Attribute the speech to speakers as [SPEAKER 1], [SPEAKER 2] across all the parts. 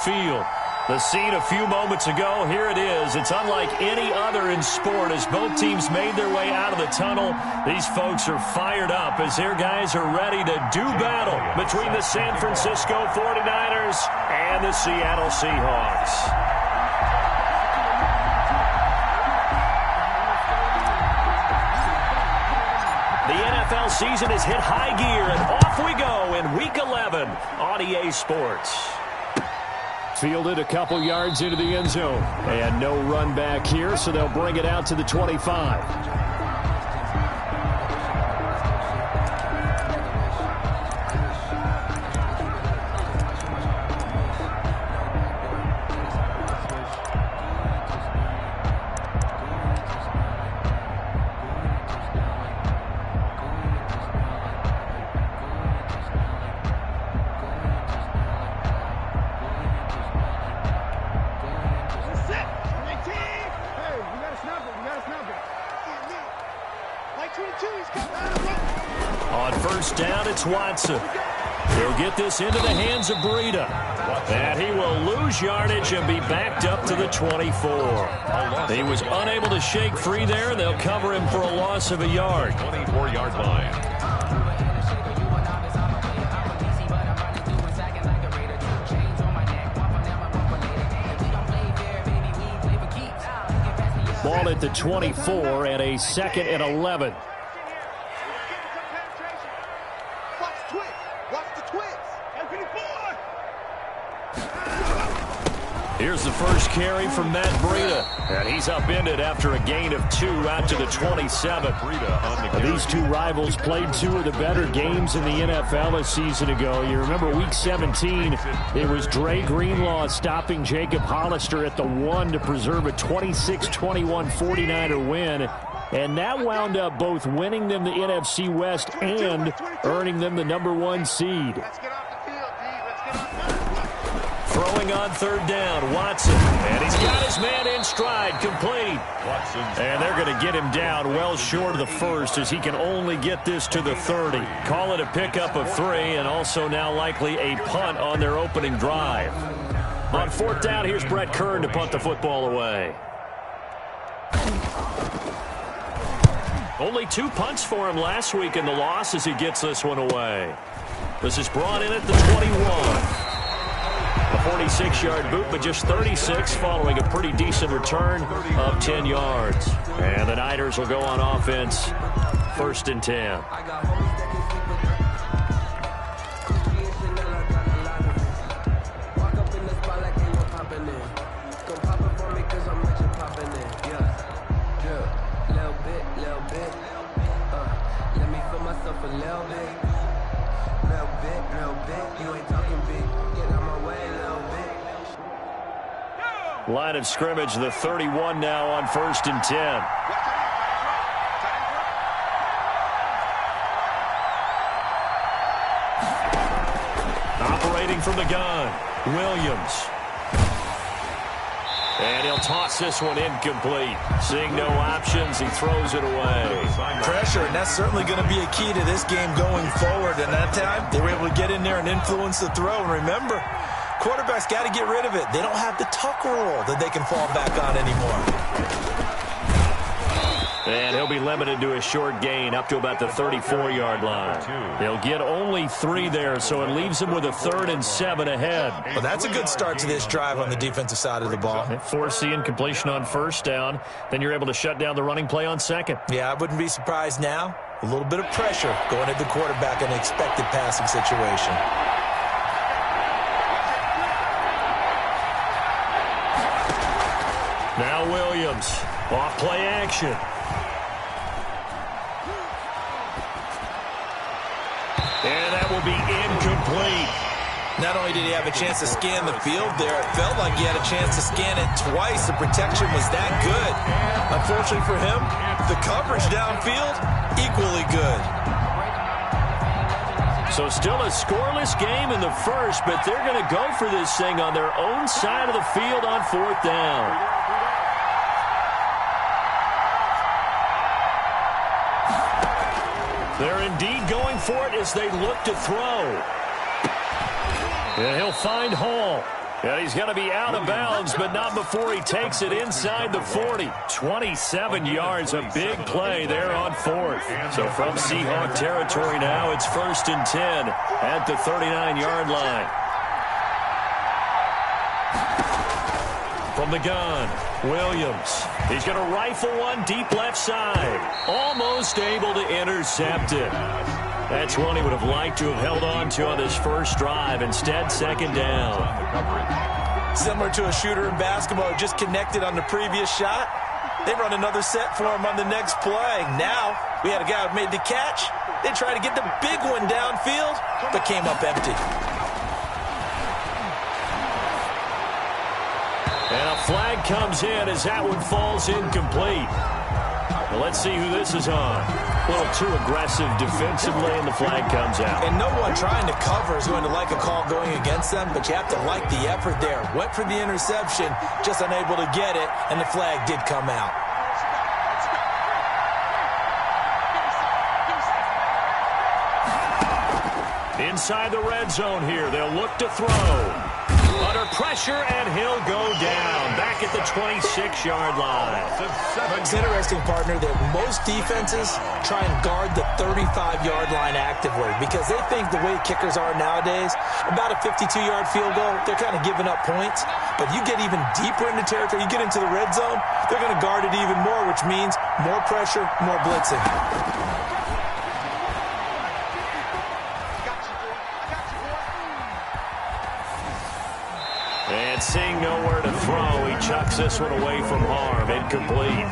[SPEAKER 1] Field. The scene a few moments ago, here it is. It's unlike any other in sport as both teams made their way out of the tunnel. These folks are fired up as their guys are ready to do battle between the San Francisco 49ers and the Seattle Seahawks. The NFL season has hit high gear, and off we go in Week 11 on EA Sports. Fielded a couple yards into the end zone. And no run back here, so they'll bring it out to the 25. On first down, it's Watson. He'll get this into the hands of Breida. And he will lose yardage and be backed up to the 24. He was unable to shake free there, and they'll cover him for a loss of a yard.
[SPEAKER 2] 24-yard line.
[SPEAKER 1] Ball at the 24 and a 2nd and 11. Here's the first carry from Matt Breida. And he's upended after a gain of 2 out to the 27. These two rivals played 2 of the better games in the NFL a season ago. You remember Week 17, it was Dre Greenlaw stopping Jacob Hollister at the 1 to preserve a 26-21 49er win. And that wound up both winning them the NFC West and earning them the #1 seed. Throwing on third down, Watson. And he's got his man in stride, complete. And they're going to get him down well short of the first as he can only get this to the 30. Call it a pickup of 3 and also now likely a punt on their opening drive. On fourth down, here's Brett Kern to punt the football away. Only 2 punts for him last week in the loss as he gets this one away. This is brought in at the 21. A 46-yard boot, but just 36 following a pretty decent return of 10 yards. And the Niners will go on offense, 1st and 10. Line of scrimmage, the 31 now on 1st and 10. Operating from the gun, Williams. And he'll toss this one incomplete. Seeing no options, he throws it away.
[SPEAKER 3] Pressure, and that's certainly going to be a key to this game going forward. And that time, they were able to get in there and influence the throw. And remember, quarterbacks got to get rid of it. They don't have the tuck rule that they can fall back on anymore.
[SPEAKER 1] And he'll be limited to a short gain up to about the 34-yard line. They'll get only 3 there, so it leaves them with a 3rd and 7 ahead.
[SPEAKER 3] Well, that's a good start to this drive on the defensive side of the ball.
[SPEAKER 1] Force the incompletion on first down. Then you're able to shut down the running play on 2nd.
[SPEAKER 3] Yeah, I wouldn't be surprised now. A little bit of pressure going at the quarterback in an expected passing situation.
[SPEAKER 1] Now Williams, off play action. And that will be incomplete.
[SPEAKER 3] Not only did he have a chance to scan the field there, it felt like he had a chance to scan it twice. The protection was that good. Unfortunately for him, the coverage downfield, equally good.
[SPEAKER 1] So still a scoreless game in the first, but they're going to go for this thing on their own side of the field on 4th down. They're indeed going for it as they look to throw. And he'll find Hall. And he's going to be out of bounds, but not before he takes it inside the 40. 27 yards, a big play there on 4th. So from Seahawk territory now, it's 1st and 10 at the 39-yard line. From the gun, Williams. He's going to rifle one deep left side. Almost able to intercept it. That's one he would have liked to have held on to on this first drive. Instead, 2nd down.
[SPEAKER 3] Similar to a shooter in basketball, just connected on the previous shot. They run another set for him on the next play. Now, we had a guy who made the catch. They tried to get the big one downfield, but came up empty.
[SPEAKER 1] And a flag comes in as that one falls incomplete. Well, let's see who this is on. A little too aggressive defensively, and the flag comes out.
[SPEAKER 3] And no one trying to cover is going to like a call going against them, but you have to like the effort there. Went for the interception, just unable to get it, and the flag did come out.
[SPEAKER 1] Inside the red zone here, they'll look to throw. Under pressure, and he'll go down. Back at the 26-yard line.
[SPEAKER 3] It's interesting, partner, that most defenses try and guard the 35-yard line actively because they think the way kickers are nowadays, about a 52-yard field goal, they're kind of giving up points. But you get even deeper into territory, you get into the red zone, they're going to guard it even more, which means more pressure, more blitzing.
[SPEAKER 1] And seeing nowhere to throw, he chucks this one away from harm. Incomplete.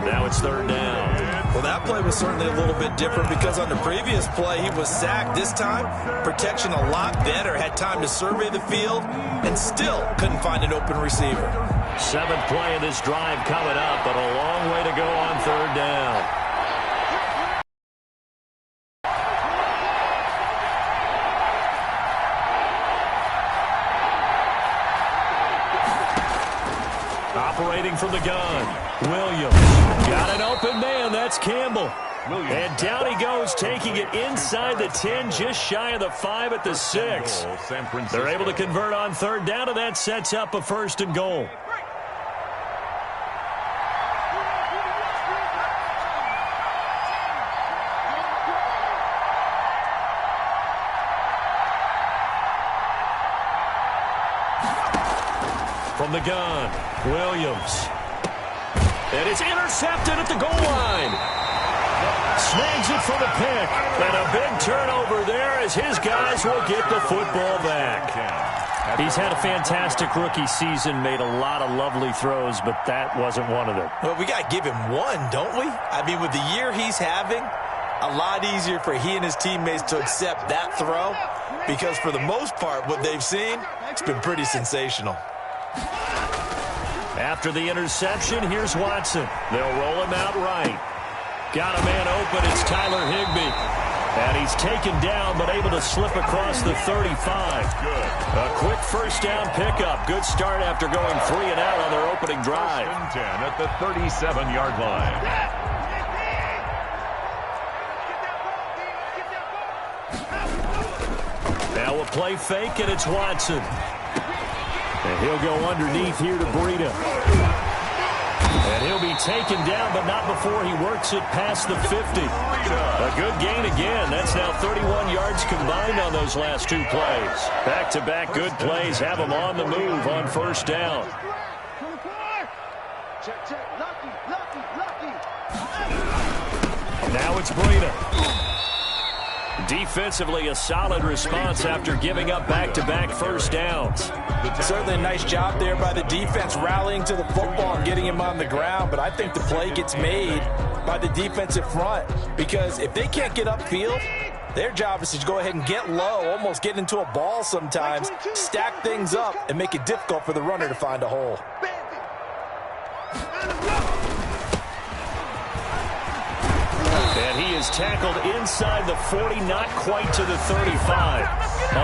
[SPEAKER 1] Now it's 3rd down.
[SPEAKER 3] Well, that play was certainly a little bit different because on the previous play, he was sacked. This time, protection a lot better. Had time to survey the field and still couldn't find an open receiver.
[SPEAKER 1] 7th play of this drive coming up, but a long way to go on 3rd down. Operating from the gun, Williams. Got an open man, that's Campbell. And down he goes, taking it inside the 10, just shy of the 5 at the 6. They're able to convert on 3rd down, and that sets up a 1st and goal. From the gun, Williams. And it's intercepted at the goal line. Snags it for the pick. And a big turnover there as his guys will get the football back. He's had a fantastic rookie season, made a lot of lovely throws, but that wasn't one of them.
[SPEAKER 3] Well, we got to give him one, don't we? I mean, with the year he's having, a lot easier for he and his teammates to accept that throw because for the most part, what they've seen, it's been pretty sensational.
[SPEAKER 1] After the interception, here's Watson. They'll roll him out right. Got a man open. It's Tyler Higbee. And he's taken down, but able to slip across the 35. A quick 1st down pickup. Good start after going 3 and out on their opening drive.
[SPEAKER 2] 10 at the 37-yard line.
[SPEAKER 1] Now a play fake, and it's Watson. And he'll go underneath here to Breida. And he'll be taken down, but not before he works it past the 50. A good gain again. That's now 31 yards combined on those last 2 plays. Back-to-back good plays have him on the move on 1st down. Now it's Breida. Defensively, a solid response after giving up back-to-back 1st downs.
[SPEAKER 3] Certainly a nice job there by the defense rallying to the football and getting him on the ground, but I think the play gets made by the defensive front because if they can't get upfield, their job is to go ahead and get low, almost get into a ball sometimes, stack things up, and make it difficult for the runner to find a hole.
[SPEAKER 1] And he is tackled inside the 40, not quite to the 35.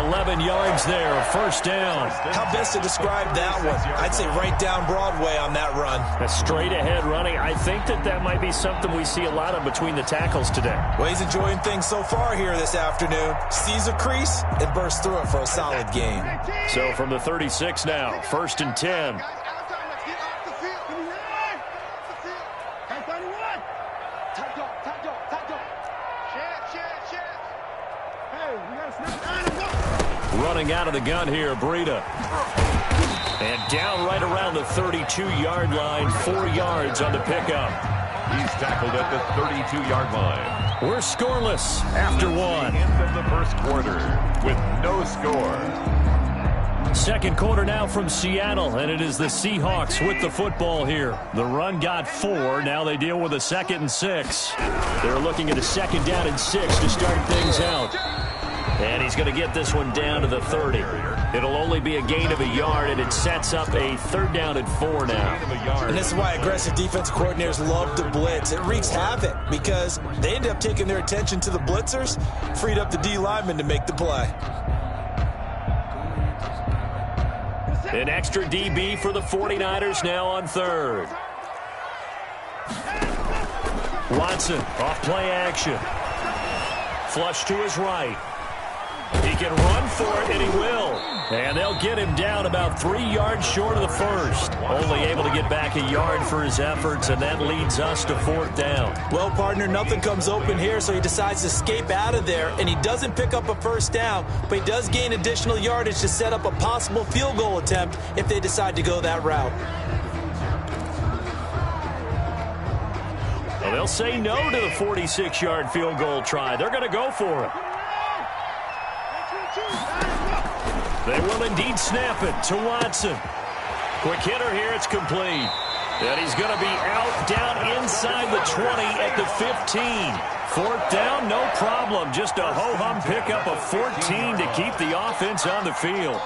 [SPEAKER 1] 11 yards there, first down.
[SPEAKER 3] How best to describe that one? I'd say right down Broadway on that run.
[SPEAKER 1] A straight ahead running. I think that might be something we see a lot of between the tackles today.
[SPEAKER 3] Well, he's enjoying things so far here this afternoon. Sees a crease and bursts through it for a solid game.
[SPEAKER 1] So from the 36 now, first and 10. Running out of the gun here, Breida. And down right around the 32-yard line, 4 yards on the pickup.
[SPEAKER 2] He's tackled at the 32-yard line.
[SPEAKER 1] We're scoreless after one.
[SPEAKER 2] End of the first quarter with no score.
[SPEAKER 1] Second quarter now from Seattle, and it is the Seahawks with the football here. The run got 4. Now they deal with a 2nd and 6. They're looking at a 2nd down and 6 to start things out. And he's going to get this one down to the 30. It'll only be a gain of a yard, and it sets up a 3rd down and 4 now.
[SPEAKER 3] And this is why aggressive defensive coordinators love to blitz. It wreaks havoc because they end up taking their attention to the blitzers, freed up the D lineman to make the play.
[SPEAKER 1] An extra DB for the 49ers now on 3rd. Watson off play action. Flush to his right. He can run for it, and he will. And they'll get him down about 3 yards short of the first. Only able to get back a yard for his efforts, and that leads us to 4th down.
[SPEAKER 3] Well, partner, nothing comes open here, so he decides to escape out of there, and he doesn't pick up a first down, but he does gain additional yardage to set up a possible field goal attempt if they decide to go that route.
[SPEAKER 1] Well, they'll say no to the 46-yard field goal try. They're going to go for it. They will indeed snap it to Watson. Quick hitter here, it's complete. And he's going to be out down inside the 20 at the 15. 4th down, no problem. Just a ho-hum pickup of 14 to keep the offense on the field.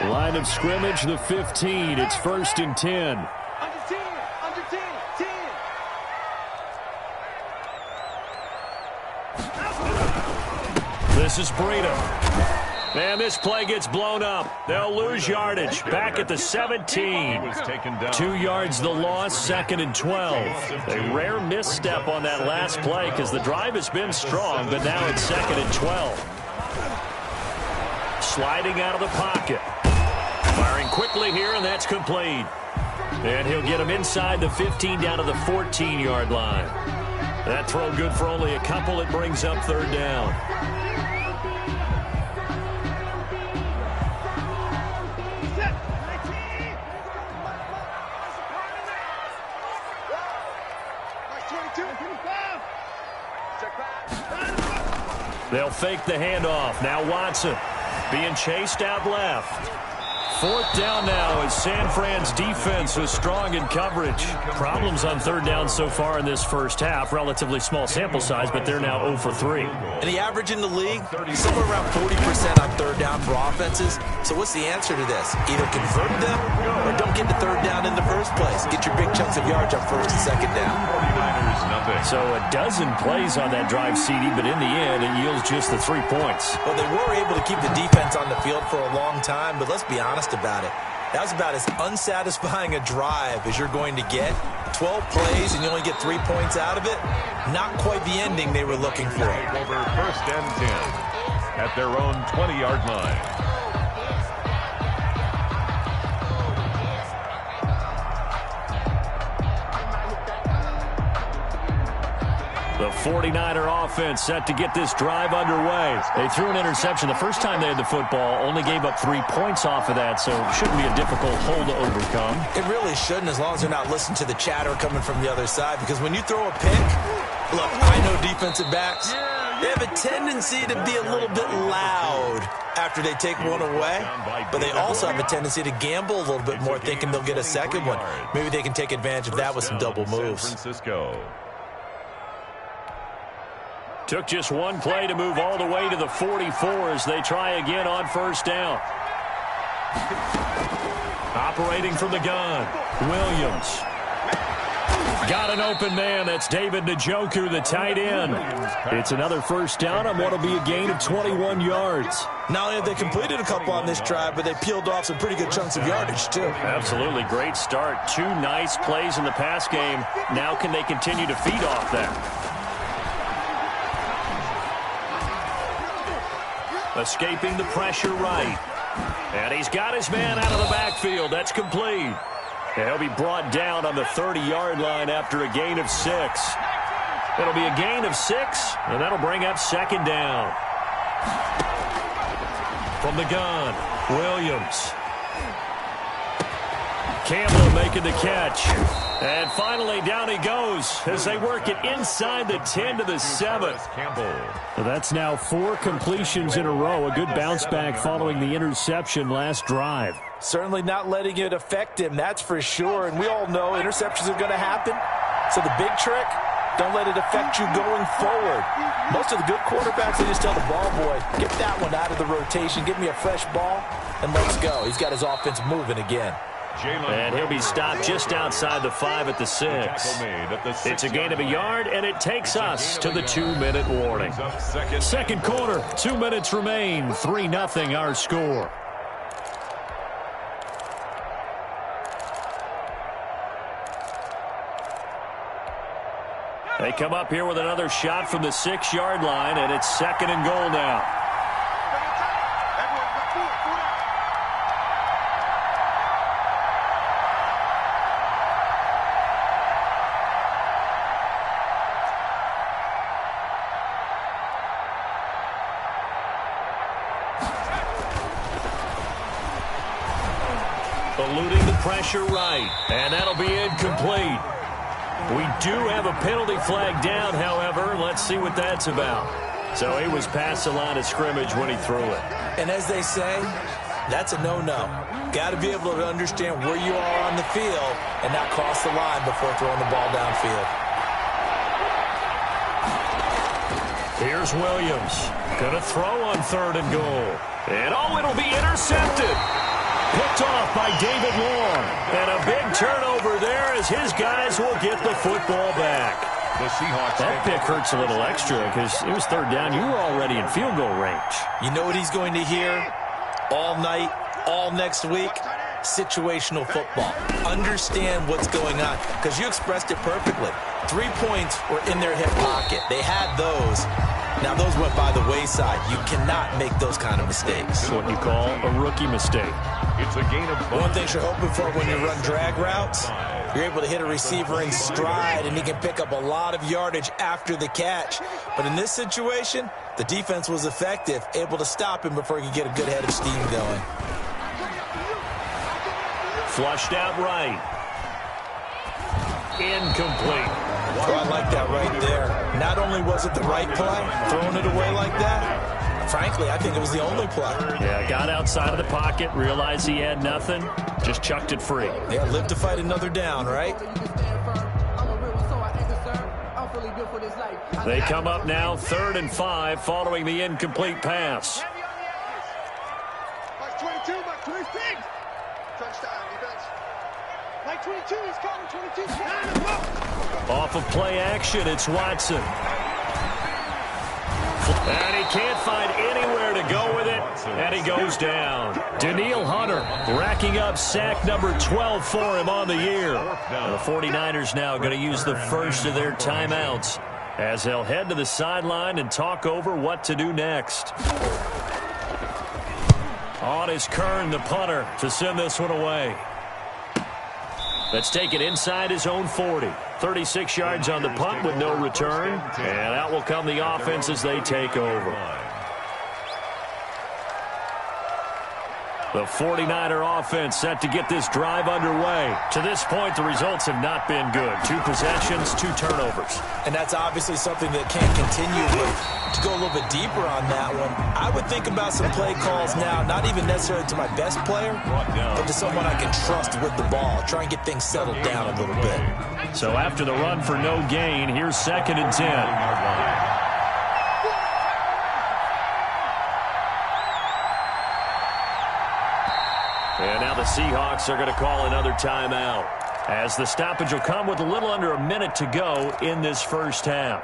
[SPEAKER 1] Line of scrimmage, the 15. It's 1st and 10. This is Breida. And this play gets blown up. They'll lose yardage. Back at the 17. 2 yards the loss, 2nd and 12. A rare misstep on that last play because the drive has been strong, but now it's 2nd and 12. Sliding out of the pocket. Firing quickly here, and that's complete. And he'll get him inside the 15 down to the 14-yard line. That throw good for only a couple. It brings up 3rd down. They'll fake the handoff. Now Watson being chased out left. 4th down now as San Fran's defense was strong in coverage. Problems on 3rd down so far in this first half. Relatively small sample size, but they're now 0 for 3.
[SPEAKER 3] And the average in the league, somewhere around 40% on 3rd down for offenses. So what's the answer to this? Either convert them or don't get to 3rd down in the first place. Get your big chunks of yards on 1st and 2nd down.
[SPEAKER 1] So a dozen plays on that drive, CD, but in the end, it yields just the 3 points.
[SPEAKER 3] Well, they were able to keep the defense on the field for a long time, but let's be honest about it. That was about as unsatisfying a drive as you're going to get. 12 plays and you only get 3 points out of it. Not quite the ending they were looking for.
[SPEAKER 2] Over 1st and 10 at their own 20-yard line.
[SPEAKER 1] The 49er offense set to get this drive underway. They threw an interception the first time they had the football, only gave up 3 points off of that, so it shouldn't be a difficult hole to overcome.
[SPEAKER 3] It really shouldn't, as long as they're not listening to the chatter coming from the other side, because when you throw a pick, look, I know defensive backs, they have a tendency to be a little bit loud after they take one away, but they also have a tendency to gamble a little bit more, thinking they'll get a second one. Maybe they can take advantage of that with some double moves.
[SPEAKER 2] San Francisco.
[SPEAKER 1] Took just one play to move all the way to the 44 as they try again on 1st down. Operating from the gun, Williams. Got an open man. That's David Njoku, the tight end. It's another first down on what will be a gain of 21 yards.
[SPEAKER 3] Not only have they completed a couple on this drive, but they peeled off some pretty good chunks of yardage, too.
[SPEAKER 1] Absolutely. Great start. 2 nice plays in the pass game. Now can they continue to feed off that? Escaping the pressure right. And he's got his man out of the backfield. That's complete. And he'll be brought down on the 30-yard line after a gain of 6. It'll be a gain of 6, and that'll bring up second down. From the gun, Williams. Campbell making the catch. And finally, down he goes as they work it inside the 10 to the 7. So that's now 4 completions in a row. A good bounce back following the interception last drive.
[SPEAKER 3] Certainly not letting it affect him, that's for sure. And we all know interceptions are going to happen. So the big trick, don't let it affect you going forward. Most of the good quarterbacks, they just tell the ball boy, get that one out of the rotation, give me a fresh ball, and let's go. He's got his offense moving again.
[SPEAKER 1] And he'll be stopped just outside the 5 at the 6. It's a gain of a yard, and it takes us to the 2-minute warning. Second quarter, 2 minutes remain. 3-0 our score. They come up here with another shot from the 6-yard line, and it's 2nd and goal now. Eluding the pressure right, and that'll be incomplete. We do have a penalty flag down, however. Let's see what that's about. So he was past the line of scrimmage when he threw it.
[SPEAKER 3] And as they say, that's a no-no. Got to be able to understand where you are on the field and not cross the line before throwing the ball downfield.
[SPEAKER 1] Here's Williams. Going to throw on 3rd and goal. And it'll be intercepted. Picked off by David Long. And a big turnover there as his guys will get the football back.
[SPEAKER 2] The Seahawks.
[SPEAKER 1] That pick hurts a little extra because it was 3rd down. You were already in field goal range.
[SPEAKER 3] You know what he's going to hear all night, all next week? Situational football. Understand what's going on because you expressed it perfectly. 3 points were in their hip pocket. They had those. Now, those went by the wayside. You cannot make those kind of mistakes.
[SPEAKER 1] What you call a rookie mistake.
[SPEAKER 2] It's a gain of 5.
[SPEAKER 3] One thing you're hoping for when you run drag routes, you're able to hit a receiver in stride, and he can pick up a lot of yardage after the catch. But in this situation, the defense was effective, able to stop him before he could get a good head of steam going.
[SPEAKER 1] Flushed out right. Incomplete.
[SPEAKER 3] Oh, I like that right there. Not only was it the right play, throwing it away like that, frankly, I think it was the only play.
[SPEAKER 1] Yeah, got outside of the pocket, realized he had nothing, just chucked it free.
[SPEAKER 3] Yeah, live to fight another down, right?
[SPEAKER 1] They come up now 3rd and 5 following the incomplete pass.
[SPEAKER 4] 22, 26. Touchdown defense. 22 is coming, 22.
[SPEAKER 1] Off of play action, it's Watson. And he can't find anywhere to go with it, and he goes down. Daniil Hunter racking up sack number 12 for him on the year. The 49ers now going to use the first of their timeouts as they'll head to the sideline and talk over what to do next. On is Kern, the punter, to send this one away. Let's take it inside his own 40. 36 yards on the punt with no return. And out will come the offense as they take over. The 49er offense set to get this drive underway. To this point, the results have not been good. 2 possessions, 2 turnovers.
[SPEAKER 3] And that's obviously something that can't continue. But to go a little bit deeper on that one, I would think about some play calls now, not even necessarily to my best player, but to someone I can trust with the ball. Try and get things settled down a little bit.
[SPEAKER 1] So after the run for no gain, here's 2nd and 10. And now the Seahawks are going to call another timeout. as the stoppage will come with a little under a minute to go in this first half.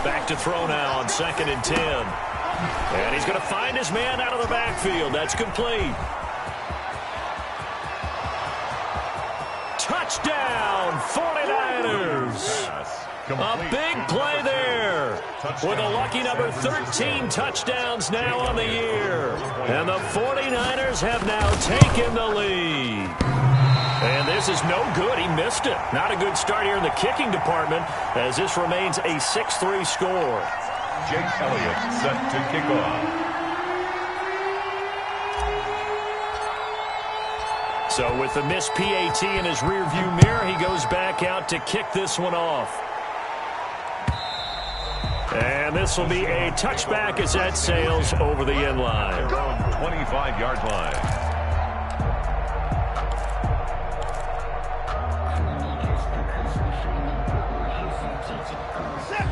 [SPEAKER 1] Back to throw now on 2nd and 10. And he's going to find his man out of the backfield. That's complete. Touchdown, 49ers. A big play there with a lucky number 13 touchdowns now on the year. And the 49ers have now taken the lead. And this is no good. He missed it. Not a good start here in the kicking department as this remains a 6-3 score.
[SPEAKER 2] Jake Elliott set to kick off.
[SPEAKER 1] So with the missed PAT in his rearview mirror, he goes back out to kick this one off. And this will be a touchback as that sails over the end line.
[SPEAKER 2] 25-yard line.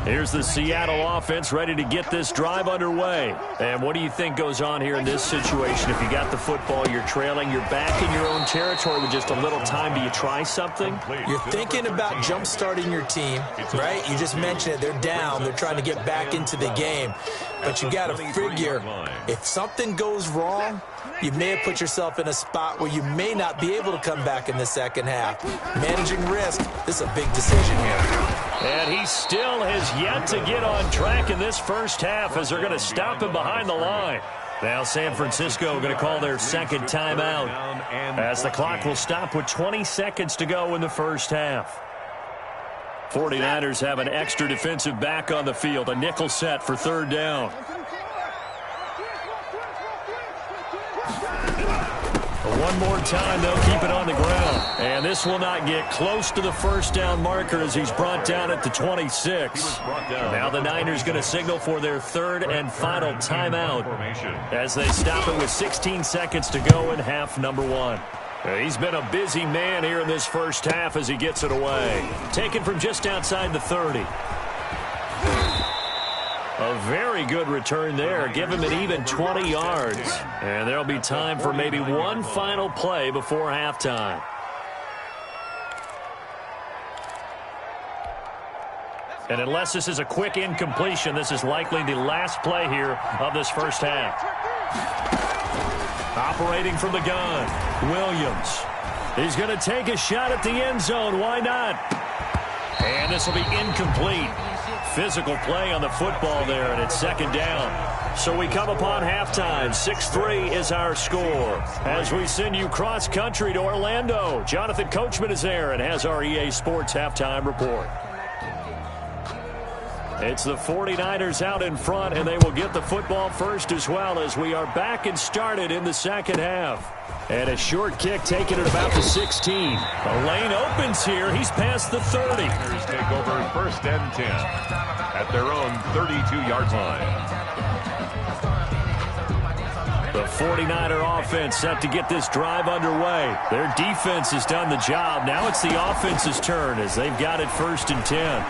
[SPEAKER 1] Here's the Seattle offense ready to get this drive underway. And what do you think goes on here in this situation? If you got the football, you're trailing, you're back in your own territory with just a little time. Do you try something?
[SPEAKER 3] You're thinking about jump-starting your team, right? You just mentioned it. They're down. They're trying to get back into the game. But you got to figure, if something goes wrong, you may have put yourself in a spot where you may not be able to come back in the second half. Managing risk, this is a big decision here.
[SPEAKER 1] And he still has yet to get on track in this first half as they're going to stop him behind the line. Now San Francisco going to call their second timeout as the clock will stop with 20 seconds to go in the first half. 49ers have an extra defensive back on the field, a nickel set for 3rd down. One more time, they'll keep it on the ground. And this will not get close to the first down marker as he's brought down at the 26. Now the Niners going to signal for their 3rd and final timeout as they stop it with 16 seconds to go in half number 1. He's been a busy man here in this first half as he gets it away. Taken from just outside the 30. A very good return there. Give him an even 20 yards. And there'll be time for maybe one final play before halftime. And unless this is a quick incompletion, this is likely the last play here of this first half. Operating from the gun, Williams. He's going to take a shot at the end zone. Why not? And this will be incomplete. Physical play on the football there, and it's 2nd down. So we come upon halftime. 6-3 is our score. As we send you cross-country to Orlando, Jonathan Coachman is there and has our EA Sports halftime report. It's the 49ers out in front, and they will get the football first as well as we are back and started in the second half. And a short kick taken at about the 16. A lane opens here. He's past the 30.
[SPEAKER 2] Niners take over 1st and 10 at their own 32-yard line.
[SPEAKER 1] The 49er offense set to get this drive underway. Their defense has done the job. Now it's the offense's turn as they've got it 1st and 10.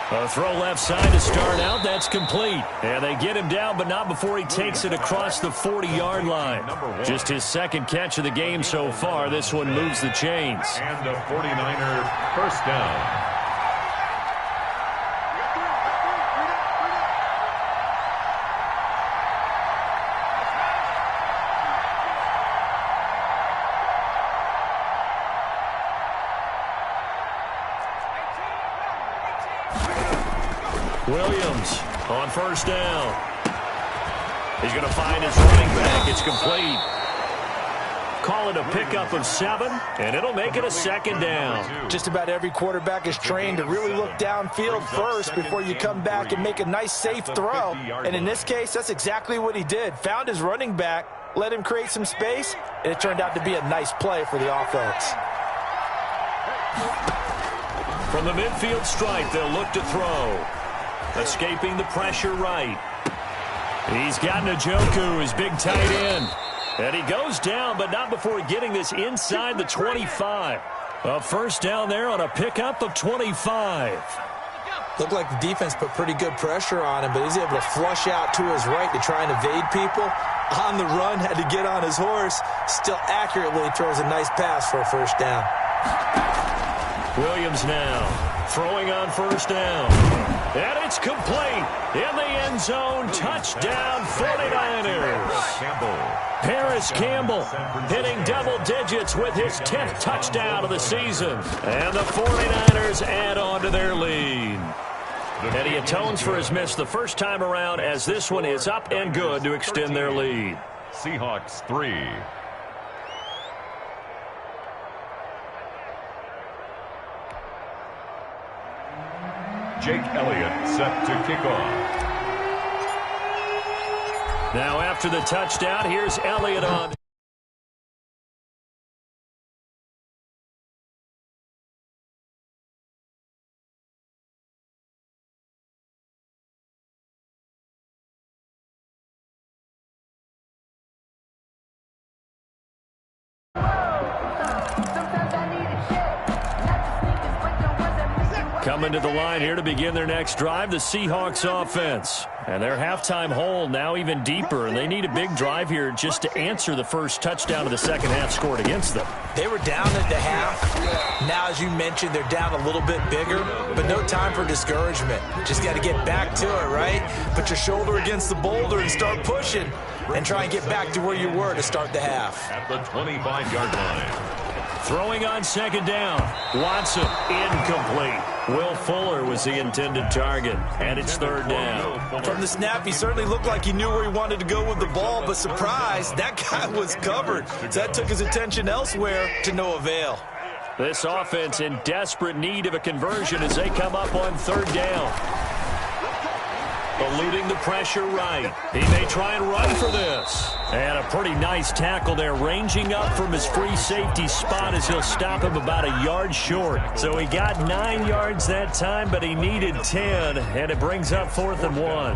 [SPEAKER 1] A throw left side to start out. That's complete. And they get him down, but not before he takes it across the 40-yard line. Just his 2nd catch of the game so far. This one moves the chains.
[SPEAKER 2] And a 49er 1st down.
[SPEAKER 1] Williams on 1st down. He's going to find his running back. It's complete. Call it a pickup of 7, and it'll make it a 2nd down.
[SPEAKER 3] Just about every quarterback is trained to really look downfield first before you come back and make a nice, safe throw. And in this case, that's exactly what he did. Found his running back, let him create some space, and it turned out to be a nice play for the offense.
[SPEAKER 1] From the midfield stripe, they'll look to throw. Escaping the pressure right. He's got Njoku, his big tight end. And he goes down, but not before getting this inside the 25. A first down there on a pickup of 25.
[SPEAKER 3] Looked like the defense put pretty good pressure on him, but he's able to flush out to his right to try and evade people. On the run, had to get on his horse. Still accurately throws a nice pass for a first down.
[SPEAKER 1] Williams now throwing on first down. And it's complete. In the end zone, touchdown 49ers. Paris Campbell hitting double digits with his 10th touchdown of the season. And the 49ers add on to their lead. And he atones for his miss the first time around, as this one is up and good to extend their lead.
[SPEAKER 2] Seahawks 3. Jake Elliott set to kick off.
[SPEAKER 1] Now after the touchdown, here's Elliott on. Coming to the line here to begin their next drive, the Seahawks offense. And their halftime hole now even deeper, and they need a big drive here just to answer the first touchdown of the second half scored against them.
[SPEAKER 3] They were down at the half. Now, as you mentioned, they're down a little bit bigger, but no time for discouragement. Just got to get back to it, right? Put your shoulder against the boulder and start pushing, and try and get back to where you were to start the half.
[SPEAKER 2] At the 25-yard line.
[SPEAKER 1] Throwing on second down. Watson, incomplete. Will Fuller was the intended target, and it's third down.
[SPEAKER 3] From the snap, he certainly looked like he knew where he wanted to go with the ball, but surprise, that guy was covered. So that took his attention elsewhere to no avail.
[SPEAKER 1] This offense in desperate need of a conversion as they come up on third down. Eluding the pressure right. He may try and run for this. And a pretty nice tackle there, ranging up from his free safety spot as he'll stop him about a yard short. So he got 9 yards that time, but he needed 10, and it brings up 4th and 1.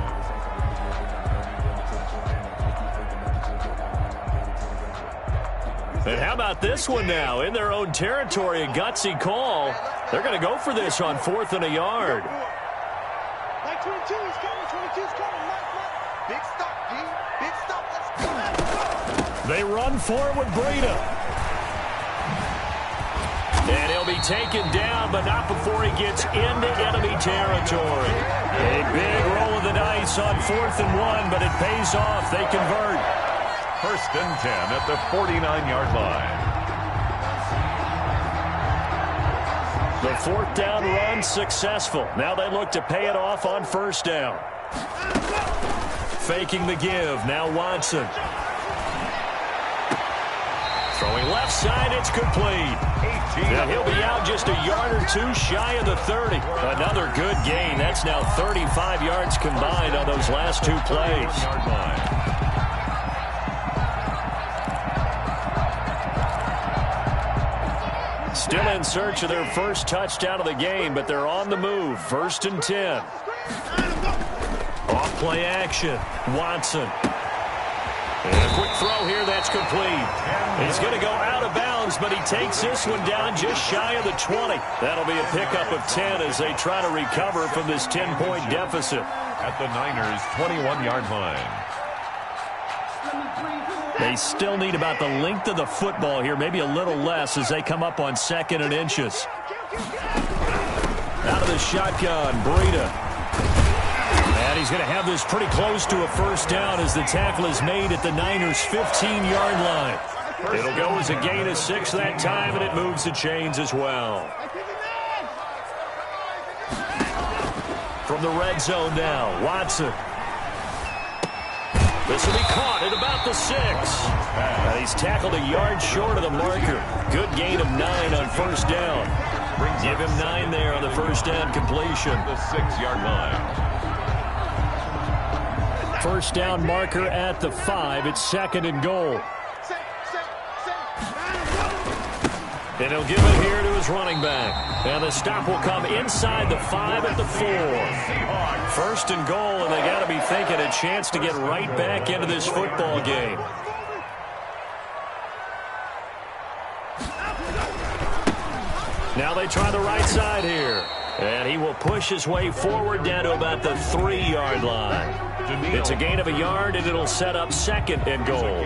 [SPEAKER 1] And how about this one now? In their own territory, a gutsy call. They're going to go for this on 4th and a yard.
[SPEAKER 4] 22, he's coming. 22's coming. Big stop, G. Big stop. Let's go.
[SPEAKER 1] They run for it with Breida. And he'll be taken down, but not before he gets into enemy territory. A big roll of the dice on 4th and 1, but it pays off. They convert.
[SPEAKER 2] 1st and 10 at the 49-yard line.
[SPEAKER 1] The 4th down run successful. Now they look to pay it off on first down. Faking the give. Now Watson. Throwing left side. It's complete. Now he'll be out just a yard or two shy of the 30. Another good gain. That's now 35 yards combined on those last 2 plays. Still in search of their first touchdown of the game, but they're on the move. 1st and 10. Off play action. Watson. And a quick throw here. That's complete. He's going to go out of bounds, but he takes this one down just shy of the 20. That'll be a pickup of 10 as they try to recover from this 10-point deficit.
[SPEAKER 2] At the Niners' 21-yard line.
[SPEAKER 1] They still need about the length of the football here, maybe a little less as they come up on 2nd and inches. Out of the shotgun, Breida. And he's going to have this pretty close to a first down as the tackle is made at the Niners' 15-yard line. It'll go as a gain of 6 that time, and it moves the chains as well. From the red zone now, Watson. This will be caught at about the 6. And he's tackled a yard short of the marker. Good gain of 9 on first down. Give him 9 there on the first down completion.
[SPEAKER 2] The 6-yard line.
[SPEAKER 1] First down marker at the 5. It's 2nd and goal. And he'll give it here to his running back. And the stop will come inside the 5 at the 4. 1st and goal, and they got to be thinking a chance to get right back into this football game. Now they try the right side here. And he will push his way forward down to about the 3-yard line. It's a gain of a yard, and it'll set up 2nd and goal.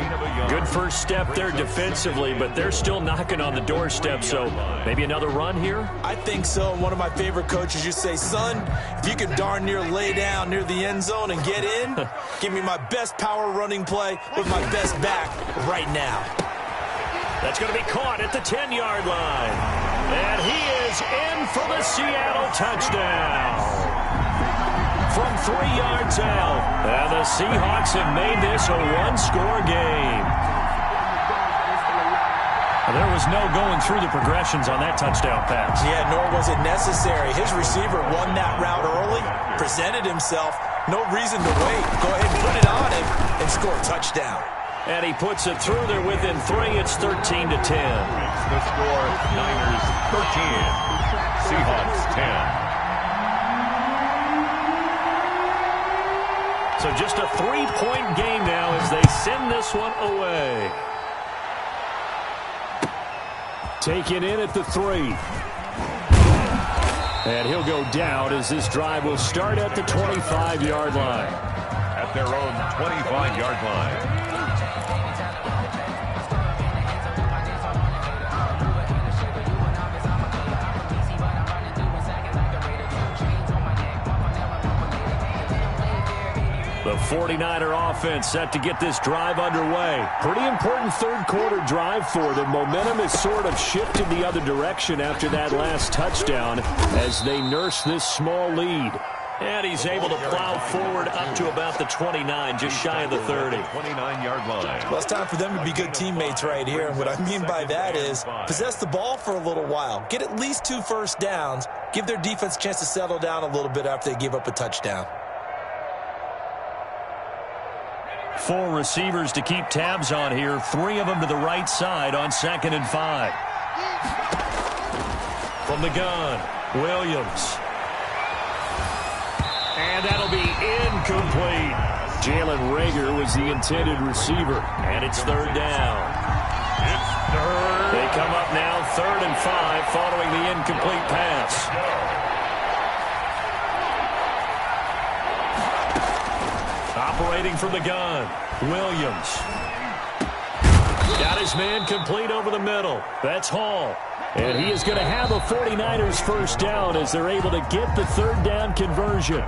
[SPEAKER 1] Good first step there defensively, but they're still knocking on the doorstep, so maybe another run here?
[SPEAKER 3] I think so. One of my favorite coaches used to say, son, if you could darn near lay down near the end zone and get in, give me my best power running play with my best back right now.
[SPEAKER 1] That's going to be caught at the 10-yard line. And he is in for the Seattle touchdown. From 3 yards out. And the Seahawks have made this a one-score game. There was no going through the progressions on that touchdown pass.
[SPEAKER 3] Yeah, nor was it necessary. His receiver won that route early, presented himself. No reason to wait. Go ahead and put it on him and score a touchdown.
[SPEAKER 1] And he puts it through there within 3. It's 13-10.
[SPEAKER 2] The score, Niners 13, Seahawks 10.
[SPEAKER 1] So just a 3-point game now as they send this one away. Taken in at the 3. And he'll go down as this drive will start at the 25-yard line.
[SPEAKER 2] At their own 25-yard line.
[SPEAKER 1] The 49er offense set to get this drive underway. Pretty important third-quarter drive for them. Momentum has sort of shifted the other direction after that last touchdown as they nurse this small lead. And he's able to plow forward up to about the 29, just shy of the 30.
[SPEAKER 2] 29-yard line.
[SPEAKER 3] Well, it's time for them to be good teammates right here. And what I mean by that is possess the ball for a little while. Get at least 2 first downs. Give their defense a chance to settle down a little bit after they give up a touchdown.
[SPEAKER 1] 4 receivers to keep tabs on here. 3 of them to the right side on 2nd and 5. From the gun, Williams. And that'll be incomplete. Jalen Reagor was the intended receiver. And it's 3rd down.
[SPEAKER 2] It's 3rd.
[SPEAKER 1] They come up now 3rd and 5 following the incomplete pass. Operating from the gun, Williams. Got his man complete over the middle. That's Hall. And he is going to have a 49ers first down as they're able to get the 3rd down conversion.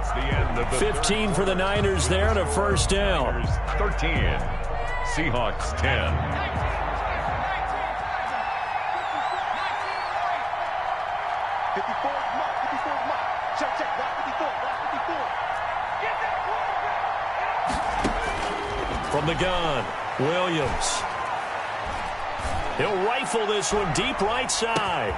[SPEAKER 1] 15 for the Niners there and a first down.
[SPEAKER 2] 13, Seahawks 10.
[SPEAKER 1] From the gun, Williams. He'll rifle this one deep right side.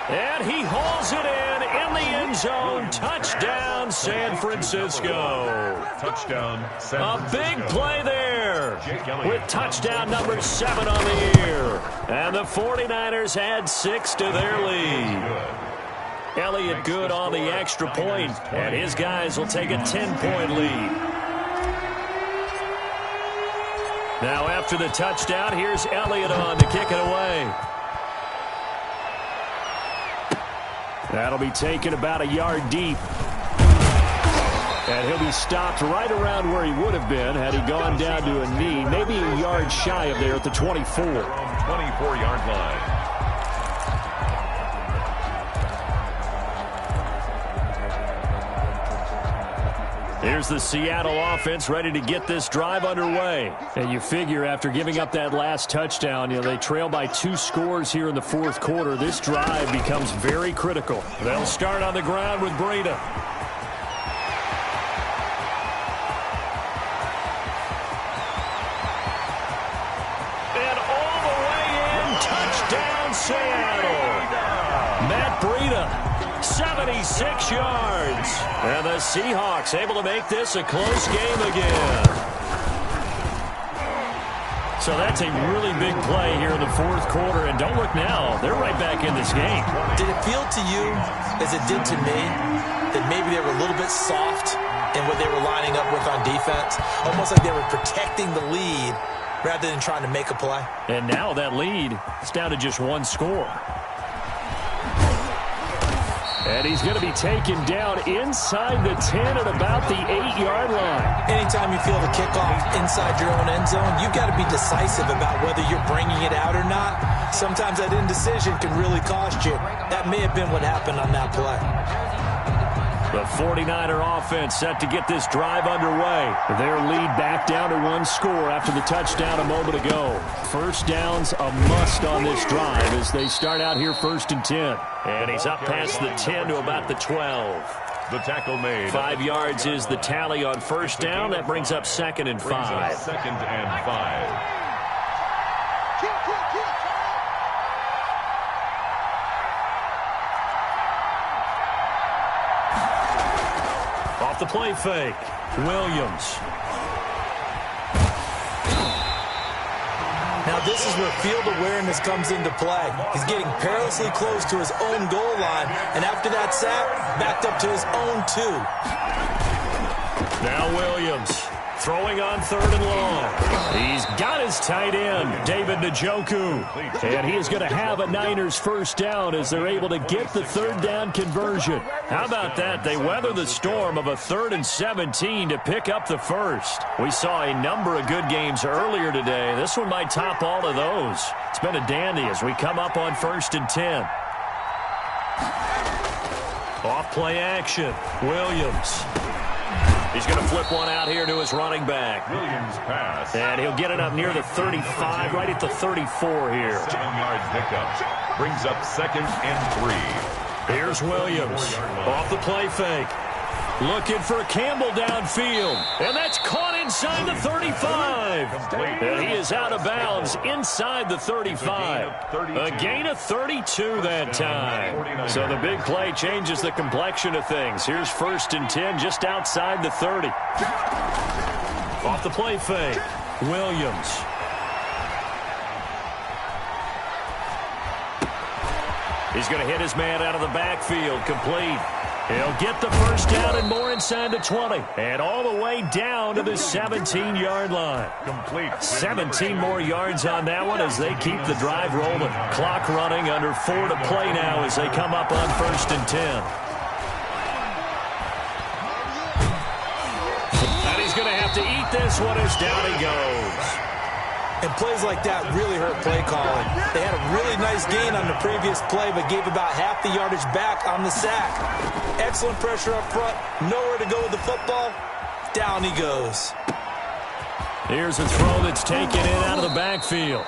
[SPEAKER 1] And he hauls it in the end zone. Touchdown, San Francisco.
[SPEAKER 2] Touchdown, San
[SPEAKER 1] A
[SPEAKER 2] Francisco.
[SPEAKER 1] big play there with touchdown number 7 on the year. And the 49ers add 6 to their lead. Elliott good on the extra point, and his guys will take a 10-point lead. Now after the touchdown, here's Elliott on to kick it away. That'll be taken about a yard deep. And he'll be stopped right around where he would have been had he gone down to a knee, maybe a yard shy of there at the 24.
[SPEAKER 2] 24-yard line.
[SPEAKER 1] Here's the Seattle offense ready to get this drive underway. And you figure after giving up that last touchdown, they trail by 2 scores here in the 4th quarter. This drive becomes very critical. They'll start on the ground with Breida. And all the way in, touchdown Seattle. Matt Breida. 76 yards. And the Seahawks able to make this a close game again. So that's a really big play here in the 4th quarter. And don't look now, they're right back in this game.
[SPEAKER 3] Did it feel to you, as it did to me, that maybe they were a little bit soft in what they were lining up with on defense? Almost like they were protecting the lead rather than trying to make a play.
[SPEAKER 1] And now that lead is down to just 1 score. And he's going to be taken down inside the 10 at about the 8-yard line.
[SPEAKER 3] Anytime you feel the kickoff inside your own end zone, you've got to be decisive about whether you're bringing it out or not. Sometimes that indecision can really cost you. That may have been what happened on that play.
[SPEAKER 1] The 49er offense set to get this drive underway. Their lead back down to 1 score after the touchdown a moment ago. First down's a must on this drive as they start out here 1st and 10. And he's up past the 10 to about the 12.
[SPEAKER 2] The tackle made.
[SPEAKER 1] 5 yards is the tally on first down. That brings up 2nd and 5.
[SPEAKER 2] 2nd and 5.
[SPEAKER 1] Off the play fake, Williams.
[SPEAKER 3] Now this is where field awareness comes into play. He's getting perilously close to his own goal line, and after that sack, backed up to his own 2.
[SPEAKER 1] Now Williams throwing on 3rd and long. He's got his tight end, David Njoku. And he is going to have a Niners first down as they're able to get the 3rd down conversion. How about that? They weather the storm of a 3rd and 17 to pick up the first. We saw a number of good games earlier today. This one might top all of those. It's been a dandy as we come up on 1st and 10. Off play action, Williams. He's going to flip one out here to his running back.
[SPEAKER 2] Williams pass.
[SPEAKER 1] And he'll get it up near the 35, right at the 34 here.
[SPEAKER 2] 7-yard pickup. Brings up 2nd and 3.
[SPEAKER 1] Here's Williams. Off the play fake. Looking for Campbell downfield. And that's caught inside the 35. And he is out of bounds inside the 35. A gain of 32 that time. So the big play changes the complexion of things. Here's 1st and 10 just outside the 30. Off the play fake. Williams. He's going to hit his man out of the backfield. Complete. He'll get the first down and more inside the 20. And all the way down to the 17-yard line.
[SPEAKER 2] Complete.
[SPEAKER 1] 17 more yards on that one as they keep the drive rolling. Clock running, under 4 to play now as they come up on 1st and 10. And he's going to have to eat this one as down he goes.
[SPEAKER 3] And plays like that really hurt play calling. They had a really nice gain on the previous play, but gave about half the yardage back on the sack. Excellent pressure up front. Nowhere to go with the football. Down he goes.
[SPEAKER 1] Here's a throw that's taken in out of the backfield.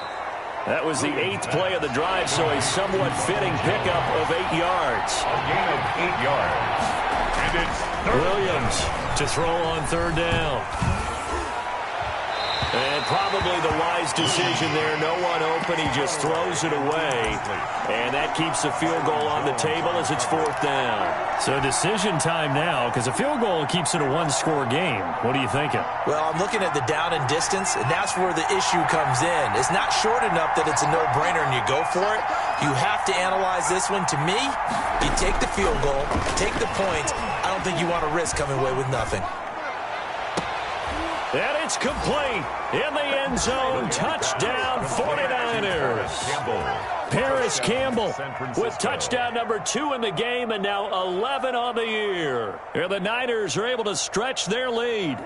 [SPEAKER 1] That was the 8th play of the drive, so a somewhat fitting pickup of 8 yards.
[SPEAKER 2] A gain of 8 yards. And it's
[SPEAKER 1] Williams to throw on 3rd down. And probably the wise decision there. No one open. He just throws it away. And that keeps the field goal on the table as it's 4th down. So decision time now, because a field goal keeps it a 1-score game. What are you thinking?
[SPEAKER 3] Well, I'm looking at the down and distance, and that's where the issue comes in. It's not short enough that it's a no-brainer and you go for it. You have to analyze this one. To me, you take the field goal, take the points. I don't think you want to risk coming away with nothing.
[SPEAKER 1] And it's complete. In the end zone, touchdown 49ers. Paris Campbell with touchdown number 2 in the game and now 11 on the year. And the Niners are able to stretch their lead.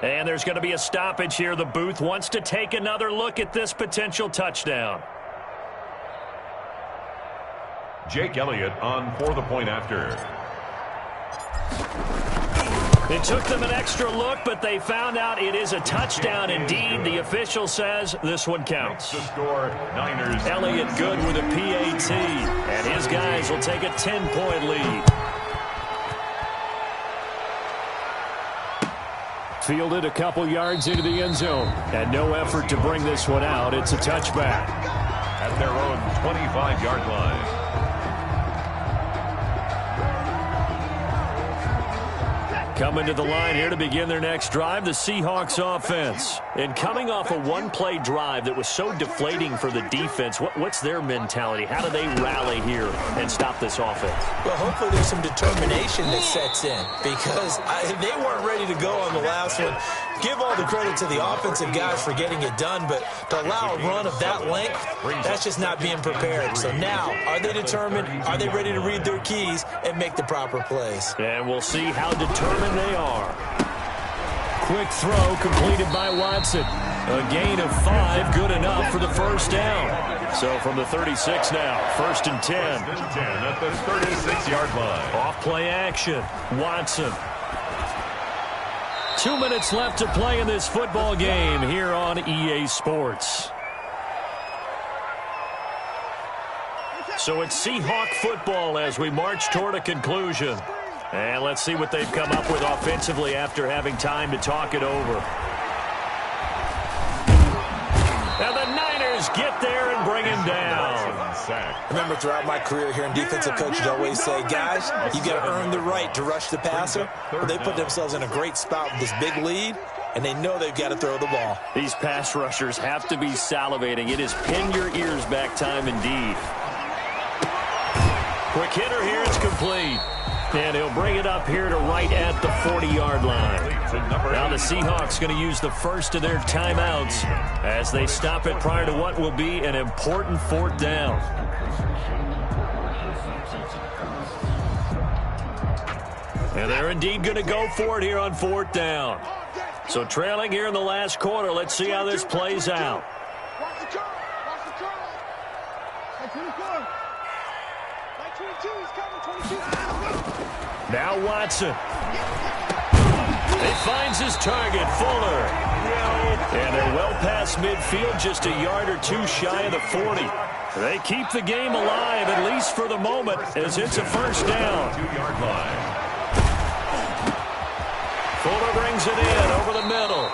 [SPEAKER 1] And there's going to be a stoppage here. The booth wants to take another look at this potential touchdown.
[SPEAKER 2] Jake Elliott on for the point after.
[SPEAKER 1] It took them an extra look, but they found out it is a touchdown indeed. The official says this one counts.
[SPEAKER 2] The score, Niners.
[SPEAKER 1] Elliott good with a PAT, and his guys will take a 10-point lead. Fielded a couple yards into the end zone, and no effort to bring this one out. It's a touchback.
[SPEAKER 2] At their own 25-yard line.
[SPEAKER 1] Coming to the line here to begin their next drive, the Seahawks offense. And coming off a one-play drive that was so deflating for the defense, what's their mentality? How do they rally here and stop this offense?
[SPEAKER 3] Well, hopefully there's some determination that sets in because they weren't ready to go on the last one. give all the credit to the offensive guys for getting it done, but to allow a run of that length, that's just not being prepared. So now, are they determined? Are they ready to read their keys and make the proper plays?
[SPEAKER 1] And we'll see how determined they are. Quick throw completed by Watson. A gain of 5, good enough for the first down. So from the 36 now, 1st and 10.
[SPEAKER 2] At the 36-yard line.
[SPEAKER 1] Off play action, Watson. 2 minutes left to play in this football game here on EA Sports. So it's Seahawk football as we march toward a conclusion. And let's see what they've come up with offensively after having time to talk it over. And the Niners get there and bring him down.
[SPEAKER 3] I remember throughout my career here in defensive coaches always say, guys, you got to earn the right to rush the passer. But they put themselves in a great spot with this big lead, and they know they've got to throw the ball.
[SPEAKER 1] These pass rushers have to be salivating. It is pin your ears back time indeed. Quick hitter here, it's complete. And he'll bring it up here to right at the 40-yard line. Now the Seahawks going to use the first of their timeouts as they stop it prior to what will be an important 4th down. And they're indeed going to go for it here on 4th down. So trailing here in the last quarter, let's see how this plays out. Now Watson. He finds his target, Fuller. And they're well past midfield, just a yard or two shy of the 40. They keep the game alive, at least for the moment, as it's a first down.
[SPEAKER 2] 2-yard line.
[SPEAKER 1] Fuller brings it in over the middle.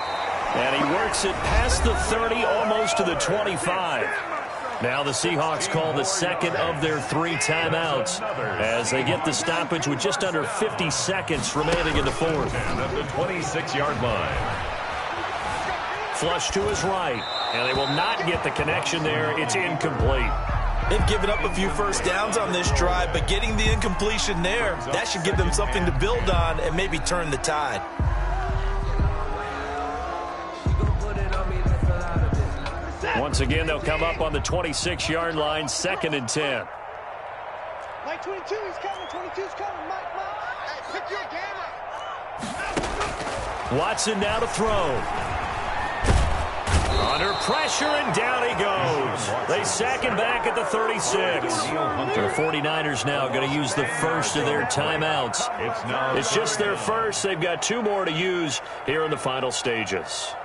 [SPEAKER 1] And he works it past the 30, almost to the 25. Now the Seahawks call the second of their 3 timeouts as they get the stoppage with just under 50 seconds remaining in the 4th.
[SPEAKER 2] At the 26-yard line.
[SPEAKER 1] Flush to his right, and they will not get the connection there. It's incomplete.
[SPEAKER 3] They've given up a few first downs on this drive, but getting the incompletion there, that should give them something to build on and maybe turn the tide.
[SPEAKER 1] Once again, they'll come up on the 26-yard line, 2nd and 10.
[SPEAKER 4] Mike 22, he's coming. 22's coming. Mike. Hey, pick your game up.
[SPEAKER 1] Watson now to throw. Under pressure, and down he goes. They sack him back at the 36. The 49ers now going to use the first of their timeouts. It's just their first. They've got 2 more to use here in the final stages.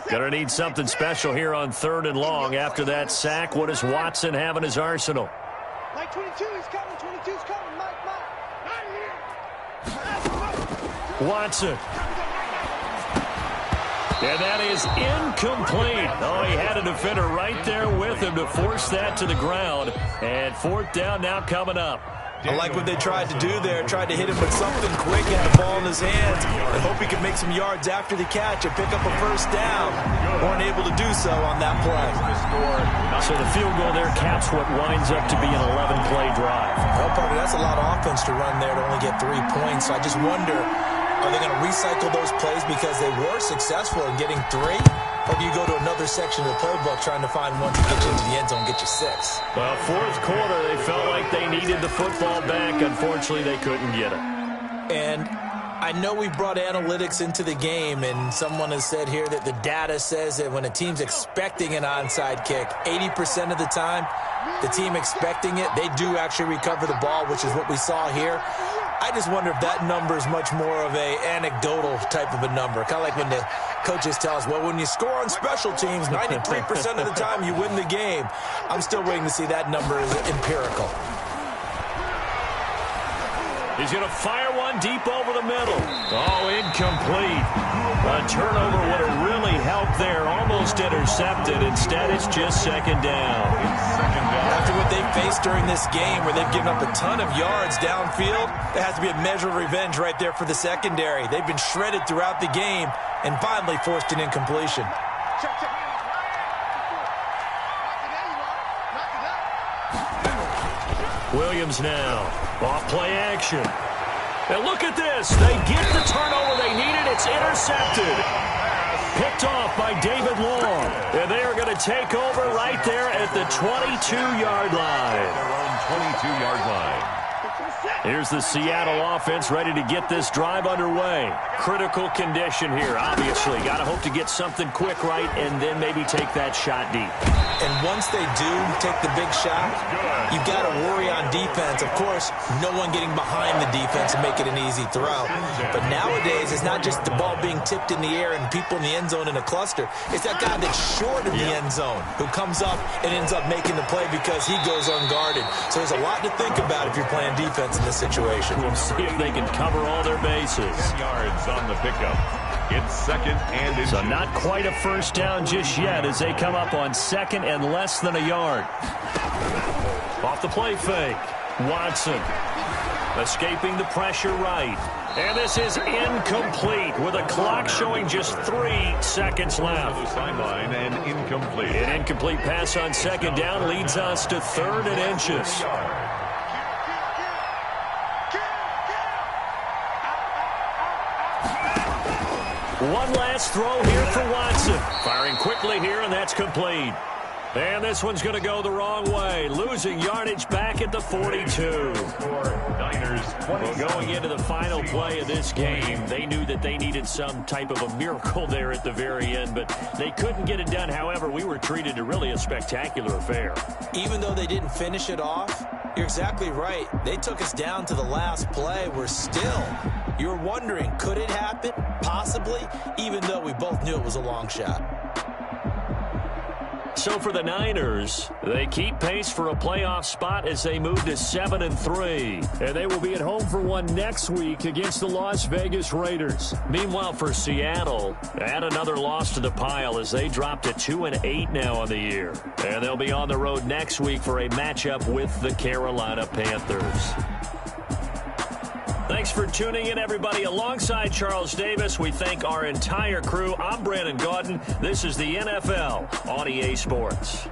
[SPEAKER 1] Gonna need something special here on 3rd and long. After that sack, what does Watson have in his arsenal?
[SPEAKER 4] Mike 22, he's coming. 22's coming. Mike.
[SPEAKER 1] Watson. And that is incomplete. Oh, he had a defender right there with him to force that to the ground. And 4th down now coming up.
[SPEAKER 3] I like what they tried to do there. Tried to hit him with something quick, had the ball in his hands, and hope he could make some yards after the catch and pick up a first down. Weren't able to do so on that play.
[SPEAKER 1] So the field goal there caps what winds up to be an 11-play drive.
[SPEAKER 3] Well, partner, that's a lot of offense to run there to only get 3 points. So I just wonder, are they going to recycle those plays because they were successful in getting 3? Or do you go to another section of the playbook trying to find one to get you into the end zone and get you 6?
[SPEAKER 1] Well, 4th quarter, they felt like they needed the football back. Unfortunately, they couldn't get it.
[SPEAKER 3] And I know we brought analytics into the game, and someone has said here that the data says that when a team's expecting an onside kick, 80% of the time, the team expecting it, they do actually recover the ball, which is what we saw here. I just wonder if that number is much more of a anecdotal type of a number. Kind of like when the coaches tell us, well, when you score on special teams, 93% of the time you win the game. I'm still waiting to see that number is empirical.
[SPEAKER 1] He's going to fire one deep over the middle. Oh, incomplete. A turnover would have really helped there. Almost intercepted. Instead, it's just 2nd down.
[SPEAKER 3] After what they've faced during this game where they've given up a ton of yards downfield, there has to be a measure of revenge right there for the secondary. They've been shredded throughout the game and finally forced an incompletion.
[SPEAKER 1] Williams now. Off play action. And look at this. They get the turnover they needed. It's intercepted. Picked off by David Long. And they are going to take over right there at the 22-yard line.
[SPEAKER 2] Their own 22-yard line.
[SPEAKER 1] Here's the Seattle offense ready to get this drive underway. Critical condition here, obviously. Got to hope to get something quick right and then maybe take that shot deep.
[SPEAKER 3] And once they do take the big shot, you've got to worry on defense. Of course, no one getting behind the defense and make it an easy throw. But nowadays, it's not just the ball being tipped in the air and people in the end zone in a cluster. It's that guy that's short of the end zone who comes up and ends up making the play because he goes unguarded. So there's a lot to think about if you're playing defense in this situation.
[SPEAKER 1] We'll see if they can cover all their bases.
[SPEAKER 2] 10 yards on the pickup. It's second and it's
[SPEAKER 1] so not quite a first down just yet as they come up on second and less than a yard. Off the play fake. Watson escaping the pressure right. And this is incomplete with a clock showing just 3 seconds left.
[SPEAKER 2] On the sideline and incomplete.
[SPEAKER 1] An incomplete pass on second down leads us to 3rd and inches. One last throw here for Watson. Firing quickly here, and that's complete. And this one's going to go the wrong way. Losing yardage back at the 42. Well, going into the final play of this game, they knew that they needed some type of a miracle there at the very end, but they couldn't get it done. However, we were treated to really a spectacular affair.
[SPEAKER 3] Even though they didn't finish it off, you're exactly right. They took us down to the last play. We're still, you're wondering, could it happen? Possibly, even though we both knew it was a long shot.
[SPEAKER 1] So for the Niners, they keep pace for a playoff spot as they move to 7-3. And they will be at home for one next week against the Las Vegas Raiders. Meanwhile, for Seattle, add another loss to the pile as they drop to 2-8 now on the year. And they'll be on the road next week for a matchup with the Carolina Panthers. Thanks for tuning in, everybody. Alongside Charles Davis, we thank our entire crew. I'm Brandon Gaudin. This is the NFL on EA Sports.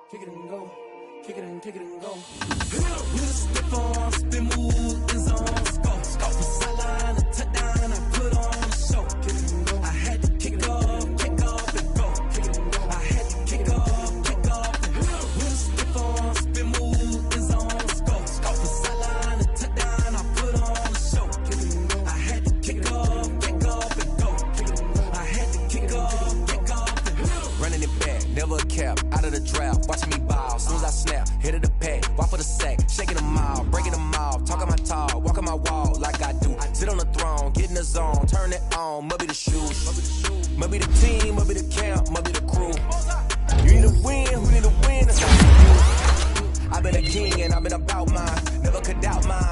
[SPEAKER 5] Kick it and go. Kick it and kick it and go. With a stiff arm, spin move, in zone, go. Scope the sideline, a touchdown, I put on a show. Kick it and go. I had to kick off and go. Kick it and go. I had to kick off and go. With a stiff arm, spin move, in zone, go. Scope the sideline, a touchdown, I put on a show. Kick it and go. I had to kick off and go. Kick it and go. I had to kick off and go. Running it back, never a cap, out of the draft, watching me ball, soon as I snap, hit of the pack, walk for the sack, shaking them out, breaking them off, talking my talk, walking my wall like I do, sit on the throne, get in the zone, turn it on, must be the shoes, must be the team, must be the camp, must be the crew, you need to win, who need to win, that's how you do. I've been a king and I've been about mine, never could doubt mine.